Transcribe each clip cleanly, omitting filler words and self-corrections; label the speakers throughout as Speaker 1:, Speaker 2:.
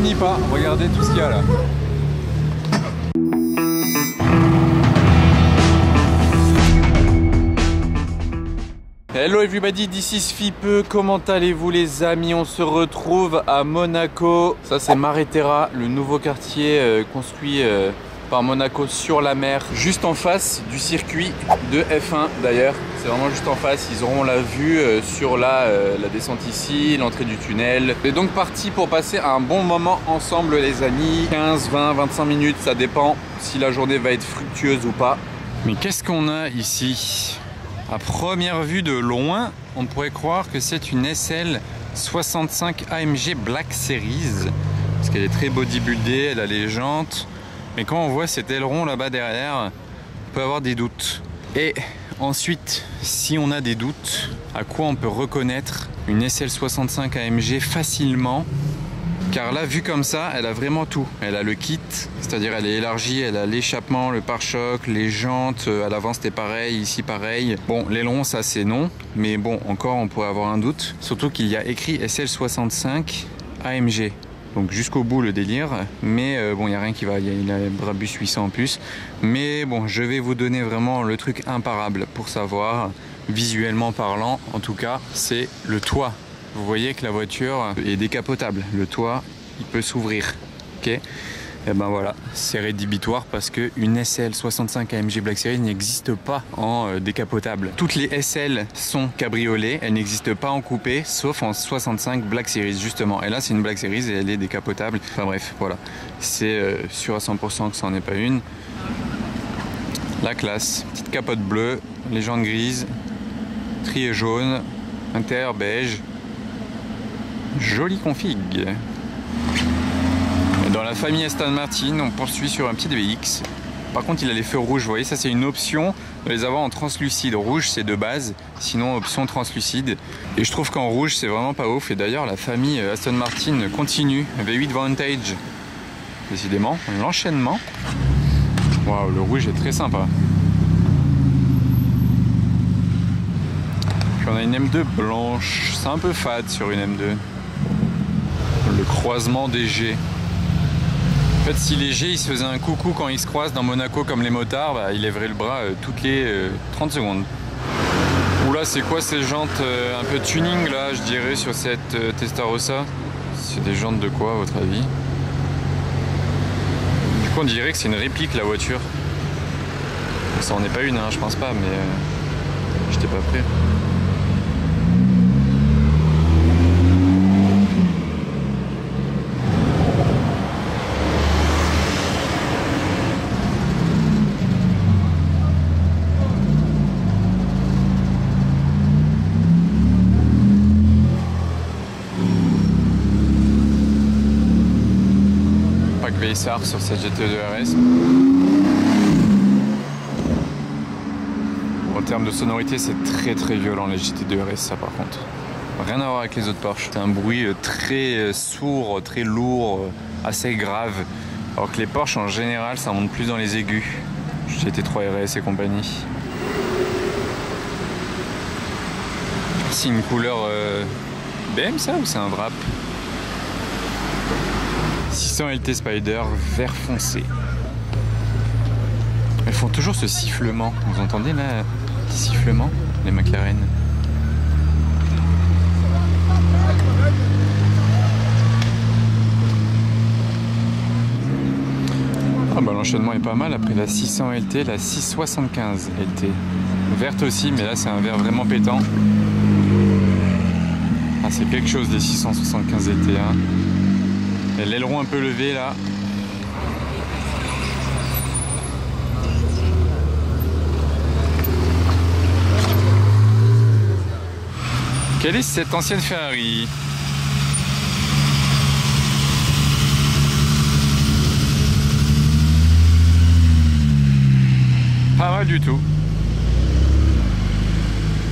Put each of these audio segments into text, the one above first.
Speaker 1: finit pas. Regardez tout ce qu'il y a là. Hello everybody, this is Fipe. Comment allez-vous les amis? On se retrouve à Monaco. Ça c'est Mare Terra, le nouveau quartier construit par Monaco sur la mer, juste en face du circuit de F1 d'ailleurs. C'est vraiment juste en face, ils auront la vue sur la descente ici, l'entrée du tunnel. Et donc parti pour passer un bon moment ensemble les amis. 15, 20, 25 minutes, ça dépend si la journée va être fructueuse ou pas. Mais qu'est-ce qu'on a ici? À première vue de loin, on pourrait croire que c'est une SL 65 AMG Black Series. Parce qu'elle est très bodybuildée, elle a les jantes. Mais quand on voit cet aileron là-bas derrière, on peut avoir des doutes. Et ensuite, si on a des doutes, à quoi on peut reconnaître une SL 65 AMG facilement? Car là, vu comme ça, elle a vraiment tout. Elle a le kit, c'est-à-dire elle est élargie, elle a l'échappement, le pare-choc, les jantes. À l'avant c'était pareil, ici pareil. Bon, l'aileron ça c'est non, mais bon, encore on pourrait avoir un doute. Surtout qu'il y a écrit SL65 AMG. Donc jusqu'au bout le délire, mais bon, il n'y a rien qui va, il y a une Brabus 800 en plus. Mais bon, je vais vous donner vraiment le truc imparable pour savoir, visuellement parlant, en tout cas, c'est le toit. Vous voyez que la voiture est décapotable, le toit il peut s'ouvrir, ok? Et ben voilà, c'est rédhibitoire parce qu'une SL 65 AMG Black Series n'existe pas en décapotable. Toutes les SL sont cabriolées, elles n'existent pas en coupé, sauf en 65 Black Series justement. Et là c'est une Black Series et elle est décapotable. Enfin bref, voilà, c'est sûr à 100% que ça n'en est pas une. La classe, petite capote bleue, les jantes grises, trier jaune, intérieur beige. Jolie config. Dans la famille Aston Martin, on poursuit sur un petit DBX. Par contre, il a les feux rouges. Vous voyez, ça c'est une option de les avoir en translucide. Rouge, c'est de base. Sinon, option translucide. Et je trouve qu'en rouge, c'est vraiment pas ouf. Et d'ailleurs, la famille Aston Martin continue. V8 Vantage. Décidément, l'enchaînement. Waouh, le rouge est très sympa. Puis on a une M2 blanche. C'est un peu fade sur une M2. Le croisement des G. En fait, si les G ils se faisaient un coucou quand ils se croisent dans Monaco comme les motards, bah, ils lèveraient le bras toutes les 30 secondes. Oula, c'est quoi ces jantes un peu tuning là, je dirais, sur cette Testarossa? C'est des jantes de quoi à votre avis? Du coup, on dirait que c'est une réplique la voiture. Ça en est pas une, hein, je pense pas, mais j'étais pas prêt. VSR sur cette GT2 RS. En termes de sonorité, c'est très violent les GT2 RS, ça par contre. Rien à voir avec les autres Porsche. C'est un bruit très sourd, très lourd, assez grave. Alors que les Porsche en général, ça monte plus dans les aigus. GT3 RS et compagnie. C'est une couleur BM ça ou c'est un wrap? 600 LT Spider vert foncé. Elles font toujours ce sifflement. Vous entendez là, petit sifflement, les McLaren. Ah bah l'enchaînement est pas mal. Après la 600 LT, la 675 LT. Verte aussi, mais là c'est un vert vraiment pétant. Ah, c'est quelque chose des 675 LT. Hein. L'aileron un peu levé là. Quelle est cette ancienne Ferrari? Pas mal du tout.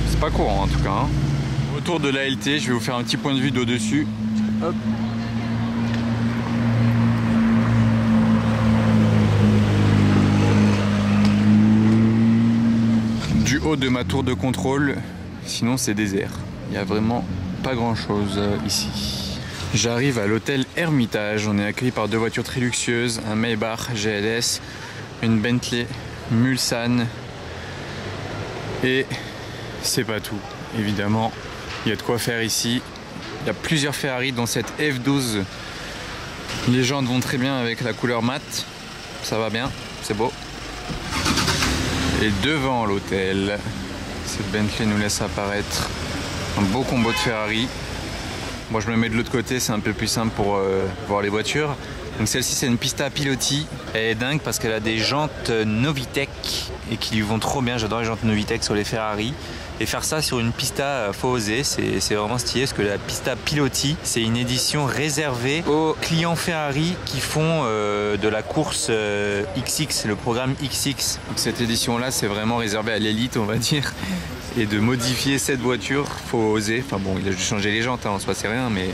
Speaker 1: C'est pas courant en tout cas. Hein. Autour de la LT, je vais vous faire un petit point de vue d'au-dessus. Hop. Du haut de ma tour de contrôle, sinon c'est désert. Il n'y a vraiment pas grand chose ici. J'arrive à l'hôtel Hermitage, on est accueilli par deux voitures très luxueuses, un Maybach GLS, une Bentley Mulsanne et c'est pas tout, évidemment, il y a de quoi faire ici. Il y a plusieurs Ferrari dont cette F12, les jantes vont très bien avec la couleur mat, ça va bien, c'est beau. Et devant l'hôtel, cette Bentley nous laisse apparaître un beau combo de Ferrari. Moi je me mets de l'autre côté, c'est un peu plus simple pour voir les voitures. Donc celle-ci c'est une Pista Pilotti. Elle est dingue parce qu'elle a des jantes Novitec et qui lui vont trop bien. J'adore les jantes Novitec sur les Ferrari. Et faire ça sur une Pista, faut oser, c'est vraiment stylé parce que la Pista Pilotti, c'est une édition réservée aux clients Ferrari qui font de la course XX, le programme XX. Donc cette édition-là, c'est vraiment réservé à l'élite, on va dire. Et de modifier cette voiture, faut oser. Enfin bon, il a juste changé les jantes, hein, en soi c'est rien, mais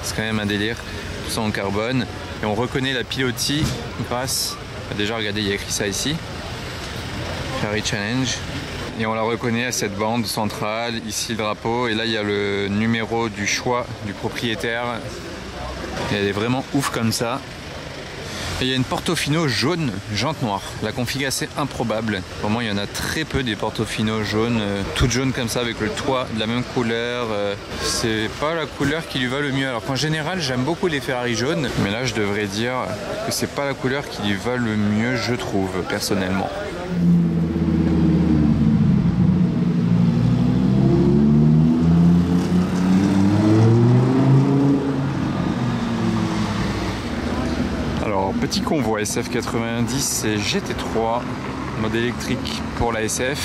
Speaker 1: c'est quand même un délire. Tout ça en carbone. Et on reconnaît la Pilotti grâce... Déjà, regardez, il y a écrit ça ici. Ferrari Challenge. Et on la reconnaît à cette bande centrale, ici le drapeau, et là il y a le numéro du choix du propriétaire. Et elle est vraiment ouf comme ça. Et il y a une Portofino jaune, jante noire. La config assez improbable. Vraiment il y en a très peu des Portofino jaunes, toutes jaunes comme ça avec le toit de la même couleur. C'est pas la couleur qui lui va le mieux. Alors qu'en général j'aime beaucoup les Ferrari jaunes, mais là je devrais dire que c'est pas la couleur qui lui va le mieux, je trouve, personnellement. Petit convoi SF90, c'est GT3, mode électrique pour la SF.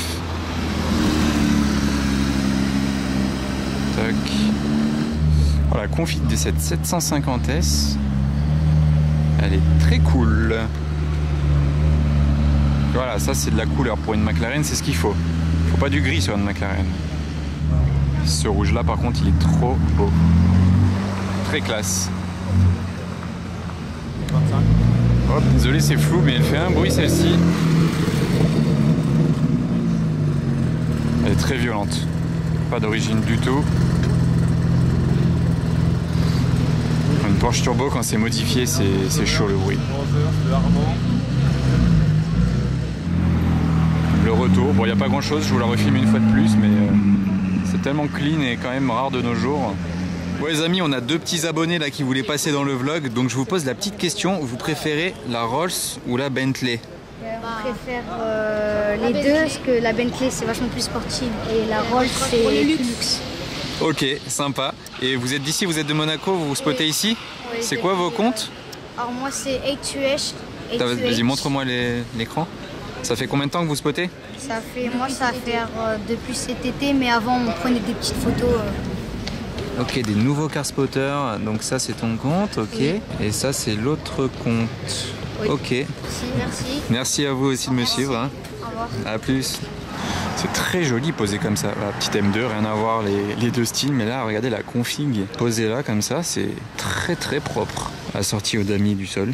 Speaker 1: Tac. Voilà, la config de cette 750S, elle est très cool. Voilà, ça c'est de la couleur pour une McLaren, c'est ce qu'il faut. Faut pas du gris sur une McLaren. Ce rouge là par contre il est trop beau. Très classe. Hop, désolé c'est flou mais elle fait un bruit celle-ci. Elle est très violente. Pas d'origine du tout. Une Porsche Turbo quand c'est modifié c'est chaud le bruit. Le retour, bon il n'y a pas grand chose, je vous la refilme une fois de plus mais c'est tellement clean et quand même rare de nos jours. Ouais les amis, on a deux petits abonnés là qui voulaient passer dans le vlog, donc je vous pose la petite question, vous préférez la Rolls ou la Bentley?
Speaker 2: Je préfère les deux parce que la Bentley c'est vachement plus sportive et la Rolls c'est plus luxe.
Speaker 1: Ok, sympa. Et vous êtes d'ici, vous êtes de Monaco, vous spottez ici? Oui, c'est quoi vos comptes?
Speaker 2: Alors moi c'est A2H.
Speaker 1: Vas-y, montre-moi l'écran. Ça fait combien de temps que vous spottez?
Speaker 2: Ça va faire depuis cet été, mais avant on prenait des petites photos.
Speaker 1: Ok, des nouveaux car spotters, donc ça c'est ton compte, ok. Oui. Et ça c'est l'autre compte. Oui. Ok.
Speaker 2: Merci.
Speaker 1: Merci à vous aussi de me suivre. Hein.
Speaker 2: Au revoir.
Speaker 1: À plus. C'est très joli posé comme ça. La petite M2, rien à voir les deux styles, mais là regardez la config posée là comme ça, c'est très très propre. Assorti au damier du sol.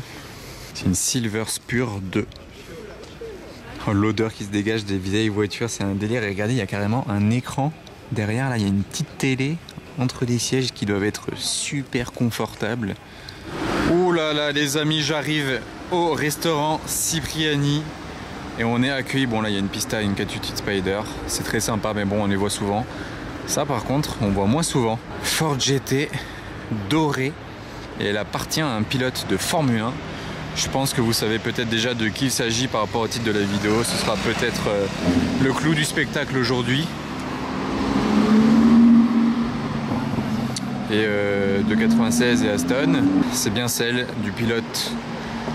Speaker 1: C'est une Silver Spur 2. Oh, l'odeur qui se dégage des vieilles voitures, c'est un délire. Et regardez, il y a carrément un écran derrière. Là, il y a une petite télé entre des sièges qui doivent être super confortables. Ouh là là les amis, j'arrive au restaurant Cipriani et on est accueilli. Bon là il y a une Pista et une Catutite Spider, c'est très sympa mais bon on les voit souvent. Ça par contre on voit moins souvent. Ford GT dorée et elle appartient à un pilote de Formule 1. Je pense que vous savez peut-être déjà de qui il s'agit par rapport au titre de la vidéo. Ce sera peut-être le clou du spectacle aujourd'hui. Et de 96 et Aston, c'est bien celle du pilote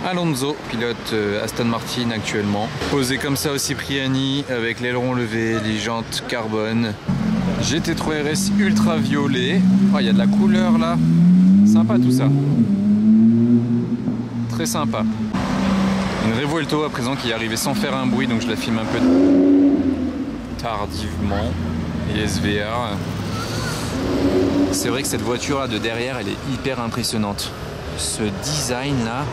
Speaker 1: Alonso, pilote Aston Martin actuellement. Posé comme ça au Cipriani avec l'aileron levé, les jantes carbone. GT3 RS ultra violet. Oh, il y a de la couleur là. Sympa tout ça. Très sympa. Une Revuelto à présent qui est arrivée sans faire un bruit, donc je la filme un peu tardivement. Et SVR. C'est vrai que cette voiture là de derrière elle est hyper impressionnante. Ce design là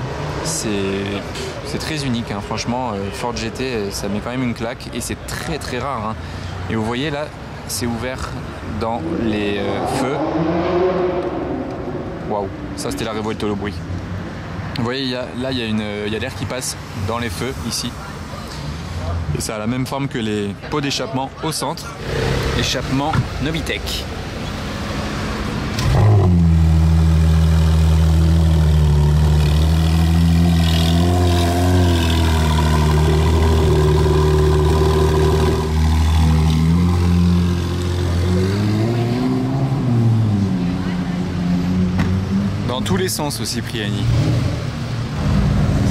Speaker 1: c'est très unique hein. Franchement Ford GT ça met quand même une claque et c'est très très rare hein. Et vous voyez là c'est ouvert dans les feux. Waouh. waouh, ça c'était la révolte au bruit. Vous voyez, là il y a l'air qui passe dans les feux ici. Et ça a la même forme que les pots d'échappement au centre. Échappement Novitec. Dans tous les sens aussi, Cipriani.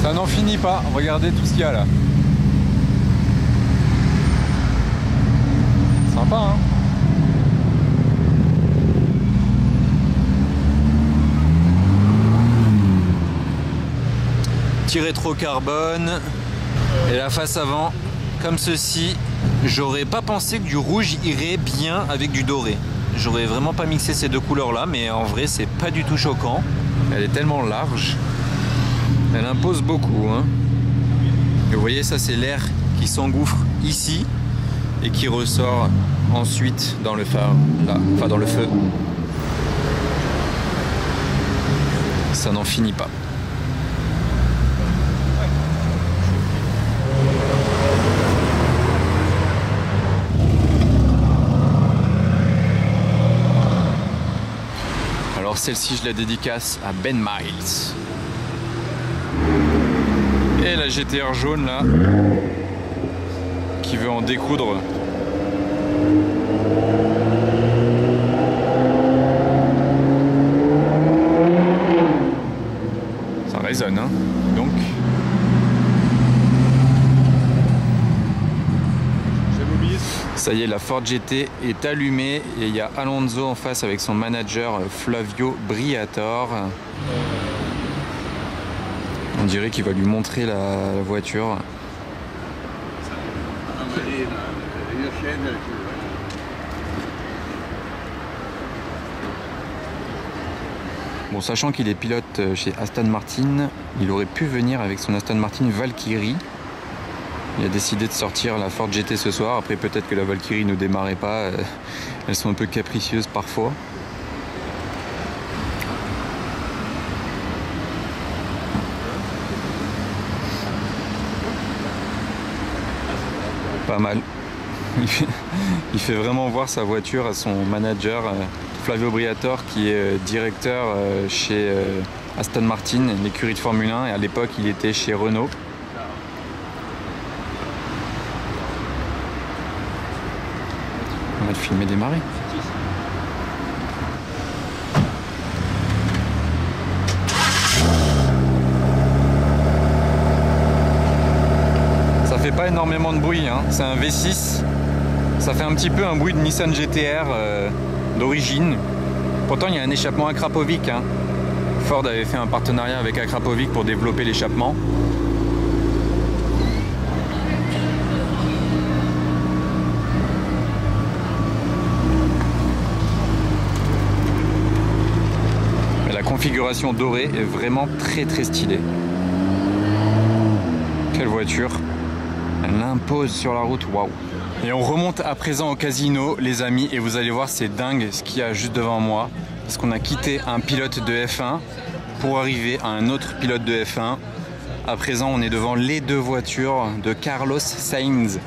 Speaker 1: Ça n'en finit pas, regardez tout ce qu'il y a là. Sympa, hein? Petit rétro carbone. Et la face avant, comme ceci. J'aurais pas pensé que du rouge irait bien avec du doré. J'aurais vraiment pas mixé ces deux couleurs là, mais en vrai c'est pas du tout choquant. Elle est tellement large. Elle impose beaucoup, hein. Et vous voyez, ça c'est l'air qui s'engouffre ici et qui ressort ensuite dans le phare, là, enfin dans le feu. Ça n'en finit pas. Alors celle-ci, je la dédicace à Ben Miles. Et la GTR jaune là, qui veut en découdre. Ça résonne, hein, donc. Ça y est, la Ford GT est allumée et il y a Alonso en face avec son manager Flavio Briatore. On dirait qu'il va lui montrer la voiture. Bon, sachant qu'il est pilote chez Aston Martin, il aurait pu venir avec son Aston Martin Valkyrie. Il a décidé de sortir la Ford GT ce soir. Après, peut-être que la Valkyrie ne démarrait pas. Elles sont un peu capricieuses parfois. Pas mal. Il fait vraiment voir sa voiture à son manager Flavio Briatore, qui est directeur chez Aston Martin, l'écurie de Formule 1, et à l'époque il était chez Renault. On va le filmer démarrer. Ça fait pas énormément de bruit, hein. C'est un V6. Ça fait un petit peu un bruit de Nissan GT-R d'origine. Pourtant il y a un échappement Akrapovic, hein. Ford avait fait un partenariat avec Akrapovic pour développer l'échappement. La configuration dorée est vraiment très stylée. Quelle voiture! Elle impose sur la route, waouh! Et on remonte à présent au casino, les amis, et vous allez voir, c'est dingue ce qu'il y a juste devant moi. Parce qu'on a quitté un pilote de F1 pour arriver à un autre pilote de F1. À présent, on est devant les deux voitures de Carlos Sainz,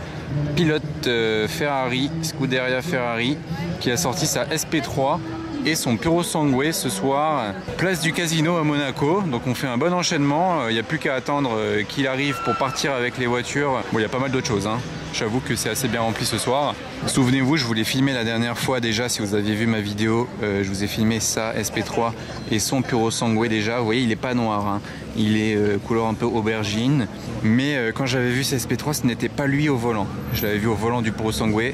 Speaker 1: pilote Ferrari, Scuderia Ferrari, qui a sorti sa SP3 et son Puro Sangue ce soir, place du Casino à Monaco. Donc on fait un bon enchaînement, il n'y a plus qu'à attendre qu'il arrive pour partir avec les voitures. Bon, il y a pas mal d'autres choses, hein. J'avoue que c'est assez bien rempli ce soir. Souvenez-vous, je vous l'ai filmé la dernière fois déjà, si vous aviez vu ma vidéo, je vous ai filmé sa SP3 et son Puro Sangue déjà. Vous voyez, il n'est pas noir, hein. Il est couleur un peu aubergine. Mais quand j'avais vu sa SP3, ce n'était pas lui au volant. Je l'avais vu au volant du Puro Sangue,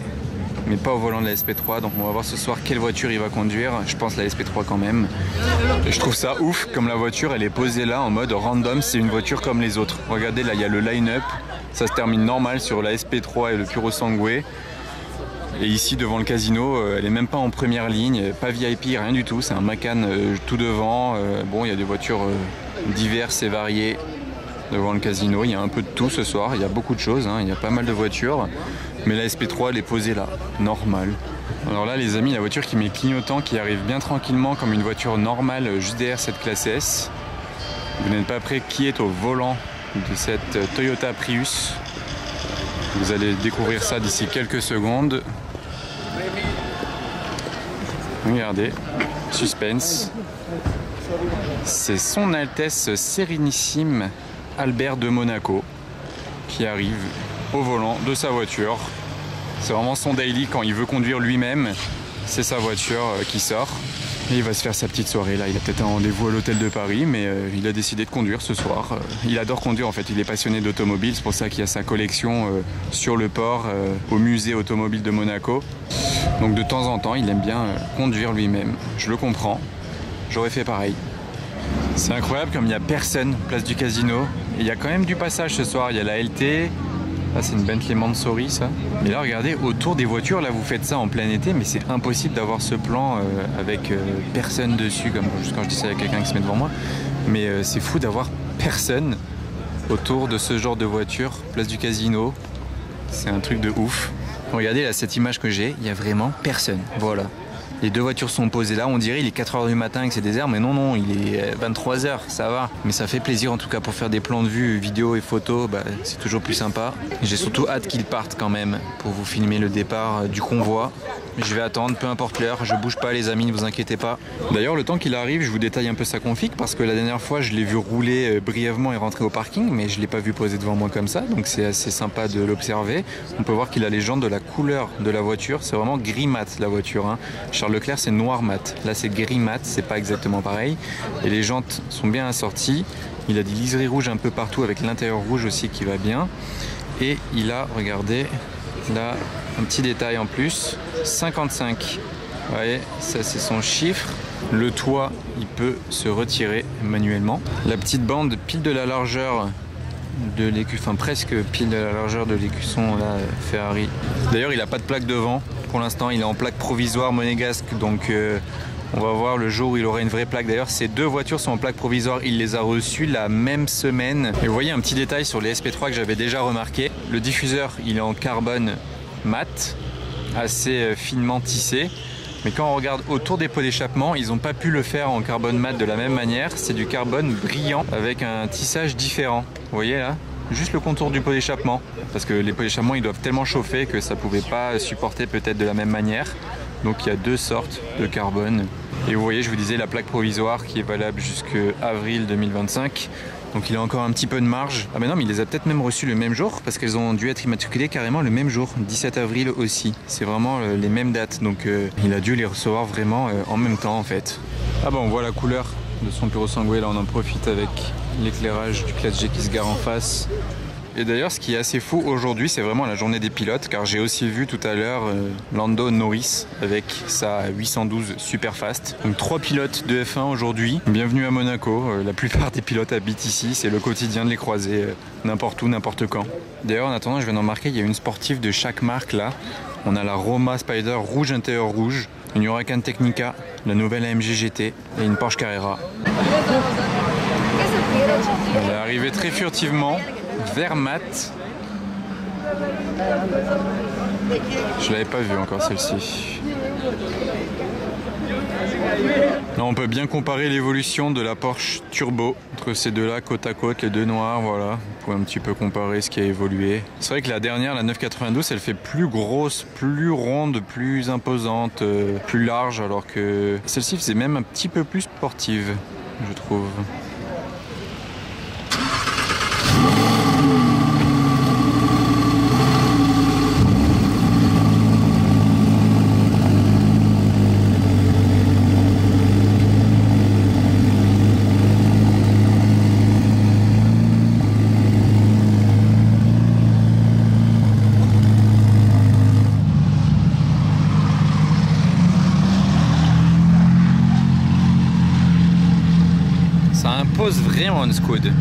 Speaker 1: mais pas au volant de la SP3. Donc on va voir ce soir quelle voiture il va conduire. Je pense la SP3 quand même. Et je trouve ça ouf, comme la voiture elle est posée là en mode random, c'est une voiture comme les autres. Regardez là, il y a le line-up. Ça se termine normal sur la SP3 et le Puro Sangue. Et ici devant le casino, elle est même pas en première ligne, pas VIP, rien du tout. C'est un Macan tout devant. Bon, il y a des voitures diverses et variées devant le casino. Il y a un peu de tout ce soir, il y a beaucoup de choses, hein. Il y a pas mal de voitures. Mais la SP3 elle est posée là, normal. Alors là les amis, la voiture qui met clignotant, qui arrive bien tranquillement comme une voiture normale juste derrière cette classe S. Vous n'êtes pas prêt qui est au volant de cette Toyota Prius. Vous allez découvrir ça d'ici quelques secondes. Regardez, suspense. C'est son Altesse Sérénissime Albert de Monaco qui arrive au volant de sa voiture. C'est vraiment son daily quand il veut conduire lui-même. C'est sa voiture qui sort. Et il va se faire sa petite soirée là. Il a peut-être un rendez-vous à l'hôtel de Paris, mais il a décidé de conduire ce soir. Il adore conduire en fait. Il est passionné d'automobile. C'est pour ça qu'il a sa collection sur le port au musée automobile de Monaco. Donc de temps en temps, il aime bien conduire lui-même. Je le comprends. J'aurais fait pareil. C'est incroyable comme il n'y a personne place du casino. Et il y a quand même du passage ce soir. Il y a la LT. Là, c'est une Bentley Mansory, ça. Mais là, regardez, autour des voitures, là, vous faites ça en plein été, mais c'est impossible d'avoir ce plan avec personne dessus, comme quand je dis ça, il y a quelqu'un qui se met devant moi. Mais c'est fou d'avoir personne autour de ce genre de voiture, place du casino. C'est un truc de ouf. Regardez, là, cette image que j'ai, il n'y a vraiment personne. Voilà. Les deux voitures sont posées là, on dirait il est 4 h du matin et que c'est désert, mais non, il est 23 h, ça va. Mais ça fait plaisir en tout cas pour faire des plans de vue, vidéos et photos, c'est toujours plus sympa. J'ai surtout hâte qu'ils partent quand même pour vous filmer le départ du convoi. Je vais attendre, peu importe l'heure, je bouge pas les amis, ne vous inquiétez pas. D'ailleurs, le temps qu'il arrive, je vous détaille un peu sa config parce que la dernière fois, je l'ai vu rouler brièvement et rentrer au parking, mais je l'ai pas vu poser devant moi comme ça, donc c'est assez sympa de l'observer. On peut voir qu'il a les jantes de la couleur de la voiture, c'est vraiment gris mat la voiture, hein. Charles Leclerc c'est noir mat, là c'est gris mat, c'est pas exactement pareil. Et les jantes sont bien assorties, il a des liserés rouges un peu partout avec l'intérieur rouge aussi qui va bien. Et il a, regardez, là un petit détail en plus, 55. Vous voyez, ça c'est son chiffre. Le toit, il peut se retirer manuellement. La petite bande pile de la largeur de l'écu, enfin presque pile de la largeur de l'écusson là, Ferrari. D'ailleurs, il n'a pas de plaque devant. Pour l'instant, il est en plaque provisoire monégasque, donc on va voir le jour où il aura une vraie plaque. D'ailleurs, ces deux voitures sont en plaque provisoire. Il les a reçues la même semaine. Et vous voyez un petit détail sur les SP3 que j'avais déjà remarqué. Le diffuseur, il est en carbone mat, assez finement tissé. Mais quand on regarde autour des pots d'échappement, ils n'ont pas pu le faire en carbone mat de la même manière. C'est du carbone brillant avec un tissage différent. Vous voyez là ? Juste le contour du pot d'échappement. Parce que les pots d'échappement, ils doivent tellement chauffer que ça ne pouvait pas supporter peut-être de la même manière. Donc il y a deux sortes de carbone. Et vous voyez, je vous disais, la plaque provisoire qui est valable jusqu'à avril 2025. Donc il a encore un petit peu de marge. Ah mais non, mais il les a peut-être même reçus le même jour parce qu'elles ont dû être immatriculées carrément le même jour, 17 avril aussi. C'est vraiment les mêmes dates, donc il a dû les recevoir vraiment en même temps en fait. Ah bah on voit la couleur de son Puro Sangue, là on en profite avec l'éclairage du Classe G qui se gare en face. Et d'ailleurs, ce qui est assez fou aujourd'hui, c'est vraiment la journée des pilotes, car j'ai aussi vu tout à l'heure Lando Norris avec sa 812 Superfast. Donc 3 pilotes de F1 aujourd'hui. Bienvenue à Monaco. La plupart des pilotes habitent ici. C'est le quotidien de les croiser n'importe où, n'importe quand. D'ailleurs, en attendant, je viens d'en remarquer, il y a une sportive de chaque marque là. On a la Roma Spider rouge intérieur rouge, une Huracan Technica, la nouvelle AMG GT et une Porsche Carrera. Elle est arrivée très furtivement. Vert mat. Je l'avais pas vu encore celle-ci. Là on peut bien comparer l'évolution de la Porsche Turbo entre ces deux-là côte à côte, les deux noirs, voilà. Vous pouvez un petit peu comparer ce qui a évolué. C'est vrai que la dernière, la 992, elle fait plus grosse, plus ronde, plus imposante, plus large, alors que celle-ci faisait même un petit peu plus sportive, je trouve. Ça impose vraiment une Scoud.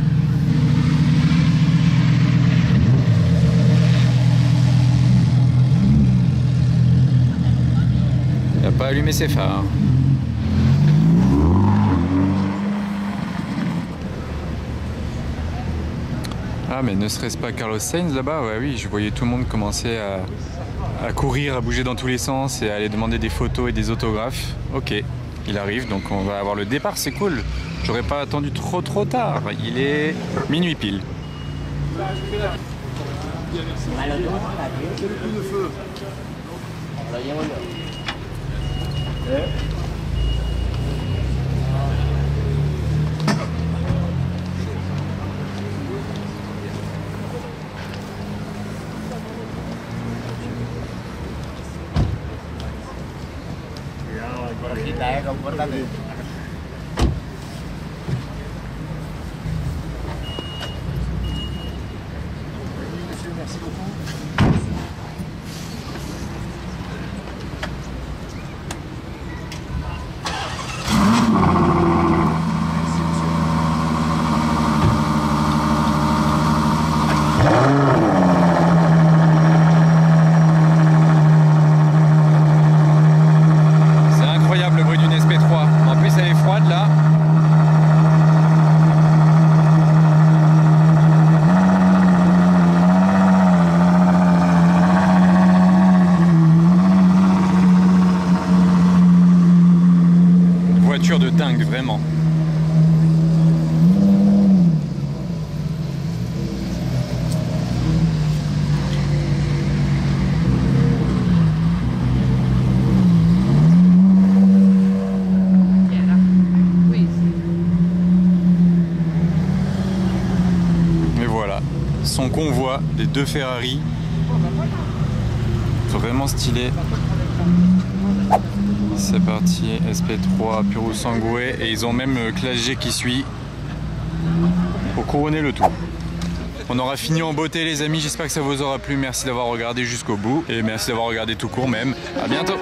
Speaker 1: Il n'a pas allumé ses phares. Ah mais ne serait-ce pas Carlos Sainz là-bas? Ouais, oui, je voyais tout le monde commencer à courir, à bouger dans tous les sens et à aller demander des photos et des autographes. Ok, il arrive, donc on va avoir le départ, c'est cool. J'aurais pas attendu trop tard, il est minuit pile.
Speaker 3: Merci beaucoup.
Speaker 1: C'est incroyable le bruit d'une SP3. En plus elle est froide là. Voiture de dingue vraiment. Mais voilà, son convoi des deux Ferrari, vraiment stylé. C'est parti, SP3 Puro Sangue, et ils ont même Classe G qui suit pour couronner le tout. On aura fini en beauté les amis, j'espère que ça vous aura plu, merci d'avoir regardé jusqu'au bout et merci d'avoir regardé tout court même. À bientôt.